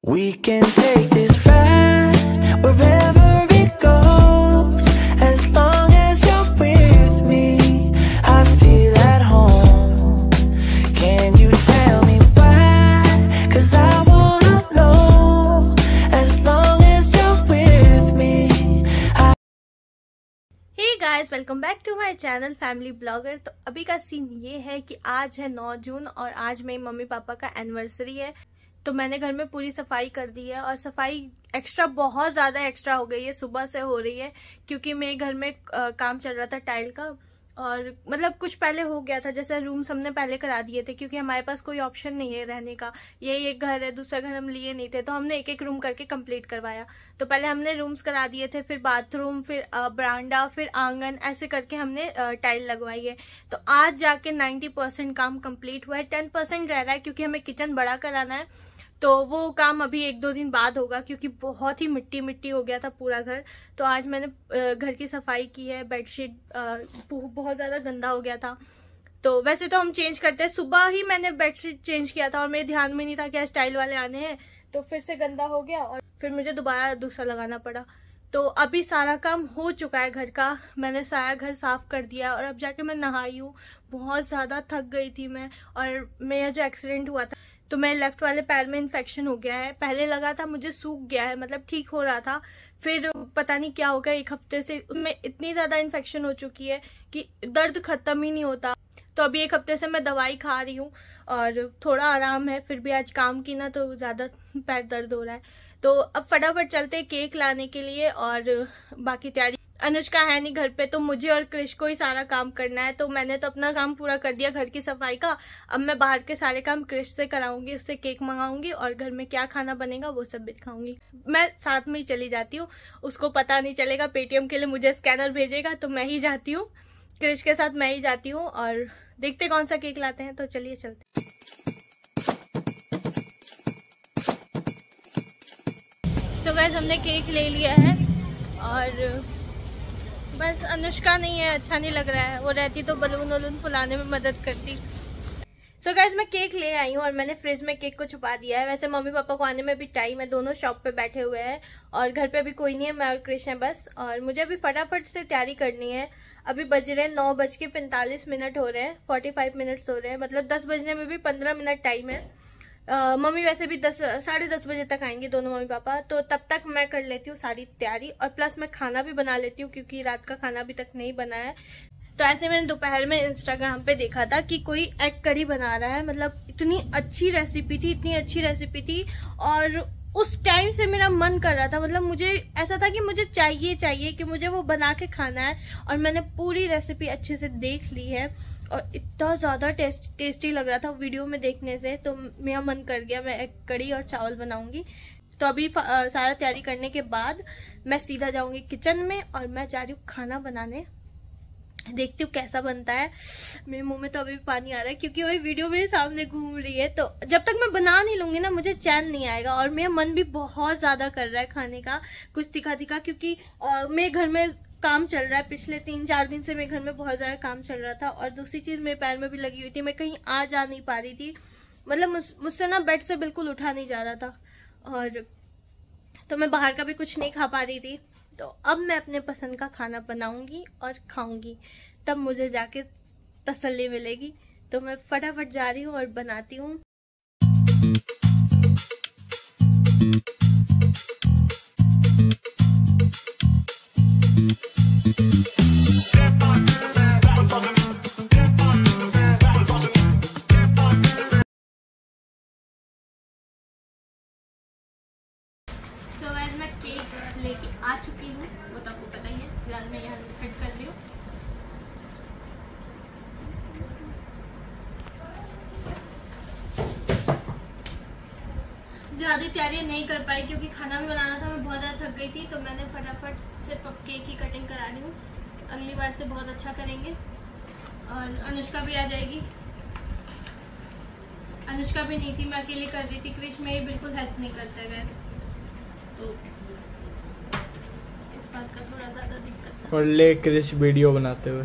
We can take this ride wherever it goes, as long as you're with me. I feel at home. Can you tell me why? 'Cause I wanna know, as long as you're with me. Hey guys, welcome back to my channel family blogger. तो अभी का scene ये है कि आज है 9 जून और आज मेरे मम्मी पापा का एनिवर्सरी है। तो मैंने घर में पूरी सफाई कर दी है और सफाई बहुत ज़्यादा एक्स्ट्रा हो गई है, सुबह से हो रही है क्योंकि मेरे घर में काम चल रहा था टाइल का। और मतलब कुछ पहले हो गया था, जैसे रूम्स हमने पहले करा दिए थे क्योंकि हमारे पास कोई ऑप्शन नहीं है रहने का। यही एक घर है, दूसरा घर हम लिए नहीं थे, तो हमने एक एक रूम करके कंप्लीट करवाया। तो पहले हमने रूम्स करा दिए थे, फिर बाथरूम, फिर बरामदा, फिर आंगन, ऐसे करके हमने टाइल लगवाई है। तो आज जाके 90% काम कंप्लीट हुआ है, 10% रह रहा है क्योंकि हमें किचन बड़ा कराना है। तो वो काम अभी 1-2 दिन बाद होगा क्योंकि बहुत ही मिट्टी मिट्टी हो गया था पूरा घर। तो आज मैंने घर की सफाई की है। बेडशीट बहुत ज़्यादा गंदा हो गया था। तो वैसे तो हम चेंज करते हैं, सुबह ही मैंने बेडशीट चेंज किया था और मेरे ध्यान में नहीं था कि स्टाइल वाले आने हैं, तो फिर से गंदा हो गया और फिर मुझे दोबारा दूसरा लगाना पड़ा। तो अभी सारा काम हो चुका है घर का। मैंने सारा घर साफ कर दिया और अब जाके मैं नहाई हूँ। बहुत ज़्यादा थक गई थी मैं। और मेरा जो एक्सीडेंट हुआ था तो मेरे लेफ्ट वाले पैर में इन्फेक्शन हो गया है। पहले लगा था मुझे सूख गया है, मतलब ठीक हो रहा था, फिर पता नहीं क्या हो गया, 1 हफ्ते से उसमें इतनी ज़्यादा इन्फेक्शन हो चुकी है कि दर्द खत्म ही नहीं होता। तो अभी 1 हफ्ते से मैं दवाई खा रही हूँ और थोड़ा आराम है, फिर भी आज काम की ना तो ज़्यादा पैर दर्द हो रहा है। तो अब फटाफट चलते केक लाने के लिए और बाकी तैयारी। अनुष्का है नहीं घर पे, तो मुझे और क्रिश को ही सारा काम करना है। तो मैंने तो अपना काम पूरा कर दिया घर की सफाई का। अब मैं बाहर के सारे काम क्रिश से कराऊंगी, उससे केक मंगाऊंगी और घर में क्या खाना बनेगा वो सब भी दिखाऊंगी। मैं साथ में ही चली जाती हूँ, उसको पता नहीं चलेगा। पेटीएम के लिए मुझे स्कैनर भेजेगा तो मैं ही जाती हूँ, क्रिश के साथ मैं ही जाती हूँ और देखते कौन सा केक लाते हैं। तो चलिए चलते। सो गाइस, हमने केक ले लिया है और बस अनुष्का नहीं है, अच्छा नहीं लग रहा है। वो रहती तो बलून वलून फुलाने में मदद करती। सो गाइस, मैं केक ले आई हूँ और मैंने फ्रिज में केक को छुपा दिया है। वैसे मम्मी पापा को आने में भी टाइम है, दोनों शॉप पे बैठे हुए हैं और घर पे अभी कोई नहीं है, मैं और कृष्ण है बस। और मुझे अभी फटाफट से तैयारी करनी है। अभी बज रहे हैं 9:45 हो रहे हैं, 45 मिनट्स हो रहे हैं, मतलब 10 बजने में भी 15 मिनट टाइम है। मम्मी वैसे भी 10-10:30 बजे तक आएंगे दोनों मम्मी पापा। तो तब तक मैं कर लेती हूँ सारी तैयारी और प्लस मैं खाना भी बना लेती हूँ क्योंकि रात का खाना अभी तक नहीं बना है। तो ऐसे मैंने दोपहर में इंस्टाग्राम पे देखा था कि कोई एग करी बना रहा है, मतलब इतनी अच्छी रेसिपी थी और उस टाइम से मेरा मन कर रहा था, मतलब मुझे ऐसा था कि मुझे चाहिए कि मुझे वो बना के खाना है। और मैंने पूरी रेसिपी अच्छे से देख ली है और इतना ज्यादा टेस्टी लग रहा था वीडियो में देखने से, तो मेरा मन कर गया मैं एग कड़ी और चावल बनाऊंगी। तो अभी सारा तैयारी करने के बाद मैं सीधा जाऊंगी किचन में और मैं जा रही हूँ खाना बनाने। देखती हूँ कैसा बनता है। मेरे मुंह में तो अभी भी पानी आ रहा है क्योंकि वही वीडियो मेरे सामने घूम रही है। तो जब तक मैं बना नहीं लूंगी ना मुझे चैन नहीं आएगा और मेरा मन भी बहुत ज्यादा कर रहा है खाने का, कुछ तीखा क्योंकि मेरे घर में काम चल रहा है। पिछले 3-4 दिन से मेरे घर में बहुत ज्यादा काम चल रहा था और दूसरी चीज मेरे पैर में भी लगी हुई थी, मैं कहीं आ जा नहीं पा रही थी, मतलब मुझसे ना बेड से बिल्कुल उठा नहीं जा रहा था और तो मैं बाहर का भी कुछ नहीं खा पा रही थी। तो अब मैं अपने पसंद का खाना बनाऊंगी और खाऊंगी, तब मुझे जाके तसल्ली मिलेगी। तो मैं फटाफट जा रही हूँ और बनाती हूँ। तो गाइस, मैं केक लेके आ चुकी हूँ, वो तो आपको पता ही है। फिलहाल मैं यहाँ फिट कर रही हूँ। ज़्यादा तैयारी नहीं कर पाई क्योंकि खाना भी बनाना था, मैं बहुत ज़्यादा थक गई थी। तो मैंने फटाफट सिर्फ केक की कटिंग करा ली हूँ, अगली बार से बहुत अच्छा करेंगे। और अनुष्का भी आ जाएगी। अनुष्का भी नहीं थी, मैं अकेले कर रही थी। क्रिश में बिल्कुल हेल्प नहीं करते गए, तो इस बात का थोड़ा ज़्यादा दिक्कत है। और ले क्रिश वीडियो बनाते हुए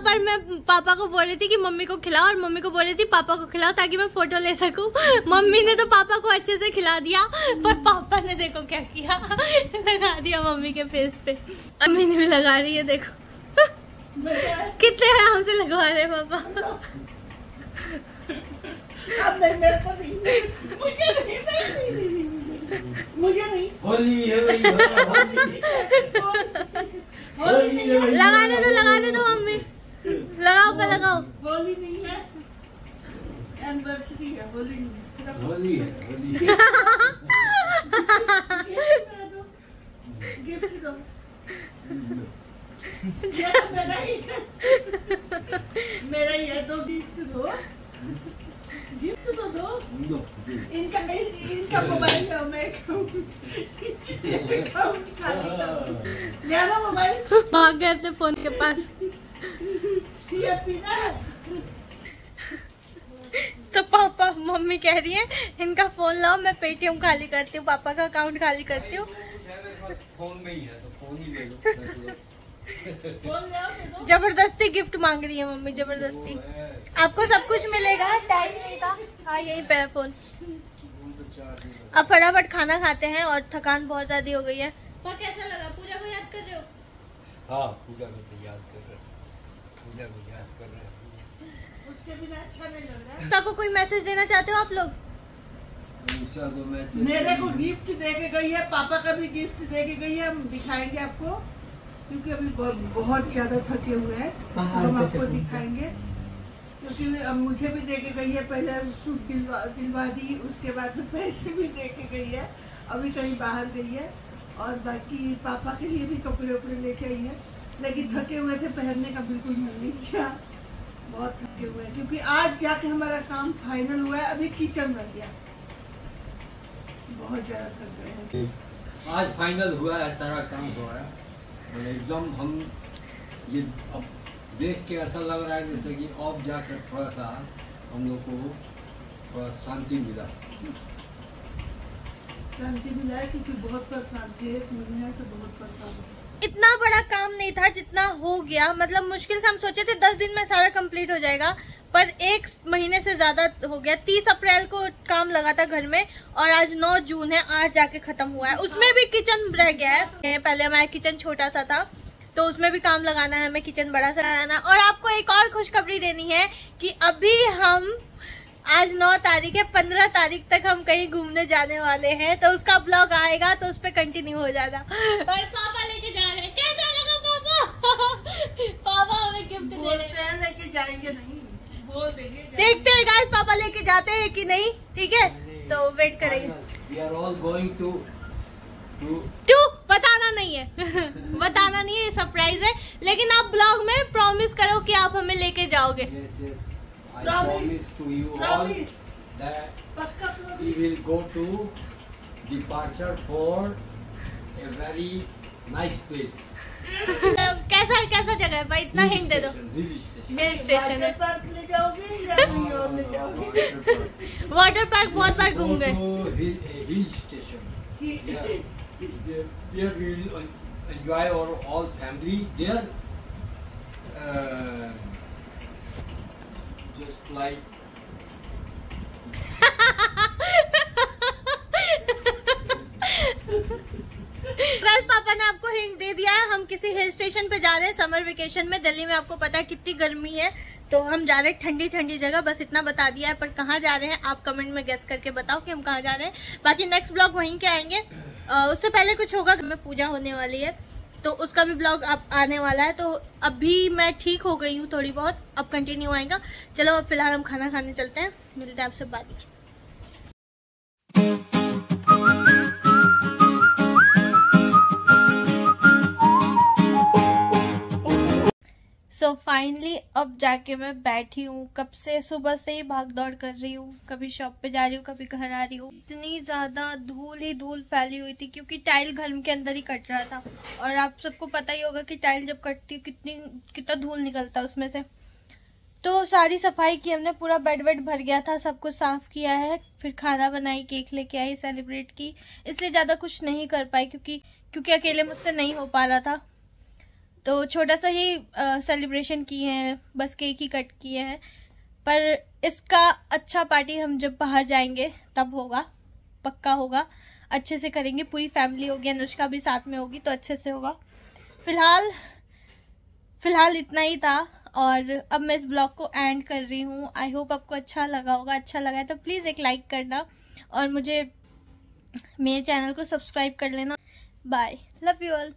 पर मैं पापा को बोल रही थी कि मम्मी को खिलाओ और मम्मी को बोल रही थी पापा को खिलाओ ताकि मैं फोटो ले सकूं। मम्मी ने तो पापा को अच्छे से खिला दिया पर पापा ने देखो क्या किया, लगा दिया मम्मी के फेस पे। मम्मी ने भी लगा रही है, देखो कितने आराम से लगवा रहे पापा। अब नहीं, मेरे को नहीं, मुझे नहीं होली है भाई, लगाने दो मम्मी, लगाओ पे लगाओ। होली नहीं है, एनिवर्सरी है, होली नहीं है। होली है, गिफ्ट दो, मेरा ही है, दो गिफ्ट दो, गिफ्ट तो दो। इनका मोबाइल है, मैं मोबाइल भाग गए अपने फोन के पास। तो पापा मम्मी कह रही है इनका फोन लाओ, मैं पेटीएम खाली करती हूँ, पापा का अकाउंट खाली करती हूँ। फोन में ही है तो फोन ही ले लो। जबरदस्ती गिफ्ट मांग रही है मम्मी, जबरदस्ती। आपको सब कुछ मिलेगा, टाइम नहीं था। हाँ यही पे है फोन। अब फटाफट खाना खाते हैं और थकान बहुत ज्यादा हो गई है। तो कैसा लगा? पूजा को याद कर रहे हो? हाँ पूजा को तो याद कर रहे हैं, पूजा को याद कर रहे हैं। उसके बिना अच्छा नहीं लग रहा है। सबको कोई मैसेज देना चाहते हो आप लोग? मेरे को गिफ्ट दे के गई है, पापा का भी गिफ्ट दे के गई है, हम दिखाएंगे आपको, क्योंकि अभी बहुत ज्यादा थके हुए हैं, तो हम आपको दिखाएंगे। क्योंकि अब मुझे भी दे के गई है, पहले सूट दिलवा दी, उसके बाद में पैसे भी दे के गई है, अभी कहीं बाहर गई है, और बाकी पापा के लिए भी कपड़े उपड़े लेके आई है। लेकिन थके हुए थे, पहनने का बिल्कुल मन नहीं किया, बहुत थके हुए हैं, क्योंकि आज जाके हमारा काम फाइनल हुआ है। अभी किचन बन गया, बहुत ज्यादा थक गए हैं। आज फाइनल हुआ है, सारा काम हुआ है और एकदम हम ये अब देख के ऐसा लग रहा है जैसे कि अब जाकर थोड़ा सा हम लोग को थोड़ा शांति मिला। शांति मिला है, क्योंकि बहुत परेशान थे, एक महीने से बहुत परेशान थे। इतना बड़ा काम नहीं था जितना हो गया, मतलब मुश्किल से हम सोचे थे 10 दिन में सारा कंप्लीट हो जाएगा, पर 1 महीने से ज्यादा हो गया। 30 अप्रैल को काम लगा था घर में और आज 9 जून है, आज जाके खत्म हुआ है। उसमें भी किचन रह गया है, पहले हमारा किचन छोटा सा था तो उसमें भी काम लगाना है, हमें किचन बड़ा सा लगाना। और आपको एक और खुशखबरी देनी है कि अभी हम आज 9 तारीख है, 15 तारीख तक हम कहीं घूमने जाने वाले हैं, तो उसका ब्लॉग आएगा तो उस पर कंटिन्यू हो जाएगा। और पापा लेके जा रहे हैं, कैसा लगा पापा? पापा हमें गिफ्ट दे रहे हैं, लेके जाएंगे नहीं, बोल देंगे, देखते हैं गाइस पापा लेके जाते हैं कि नहीं, ठीक है तो वेट करेंगे। We are all going to बताना नहीं है बताना नहीं है, सरप्राइज है, लेकिन आप ब्लॉग में प्रॉमिस करो कि आप हमें लेके जाओगे। Yes, I promise to you all that we will go to departure for a very nice place. कैसा जगह है भाई, इतना हिंट दे दो। हिल स्टेशन है, पार्क ले जाओगे या कहीं और ले जाओगे? वाटर पार्क बहुत बार घूम गए। Hill station. There we will enjoy our all family there. Just like पापा ने आपको हिंट दे दिया है, हम किसी हिल स्टेशन पे जा रहे हैं समर वेकेशन में। दिल्ली में आपको पता है कितनी गर्मी है, तो हम जा रहे हैं ठंडी ठंडी जगह, बस इतना बता दिया है। पर कहाँ जा रहे हैं आप कमेंट में गेस करके बताओ कि हम कहाँ जा रहे हैं। बाकी नेक्स्ट ब्लॉग वहीं के आएंगे। उससे पहले कुछ होगा, घर में पूजा होने वाली है तो उसका भी ब्लॉग अब आने वाला है। तो अभी मैं ठीक हो गई हूँ थोड़ी बहुत, अब कंटिन्यू आएगा। चलो अब फिलहाल हम खाना खाने चलते हैं, मिलते हैं आपसे बाद में। सो फाइनली अब जाके मैं बैठी हूँ। कब से सुबह से ही भाग दौड़ कर रही हूँ, कभी शॉप पे जा रही हूँ, कभी घर आ रही हूँ। इतनी ज्यादा धूल ही धूल फैली हुई थी क्योंकि टाइल घर के अंदर ही कट रहा था। और आप सबको पता ही होगा कि टाइल जब कटती है कितना धूल निकलता है उसमें से। तो सारी सफाई की हमने, पूरा बेड वेड भर गया था, सब कुछ साफ किया है, फिर खाना बनाई, केक लेके आई, सेलिब्रेट की। इसलिए ज्यादा कुछ नहीं कर पाई क्योंकि अकेले मुझसे नहीं हो पा रहा था। तो छोटा सा ही सेलिब्रेशन किए हैं, बस केक ही कट किए हैं। पर इसका अच्छा पार्टी हम जब बाहर जाएंगे तब होगा, पक्का होगा, अच्छे से करेंगे, पूरी फैमिली होगी, अनुष्का भी साथ में होगी तो अच्छे से होगा। फिलहाल इतना ही था और अब मैं इस ब्लॉग को एंड कर रही हूँ। आई होप आपको अच्छा लगा होगा। अच्छा लगा है तो प्लीज़ एक लाइक करना और मुझे मेरे चैनल को सब्सक्राइब कर लेना। Bye, love you all.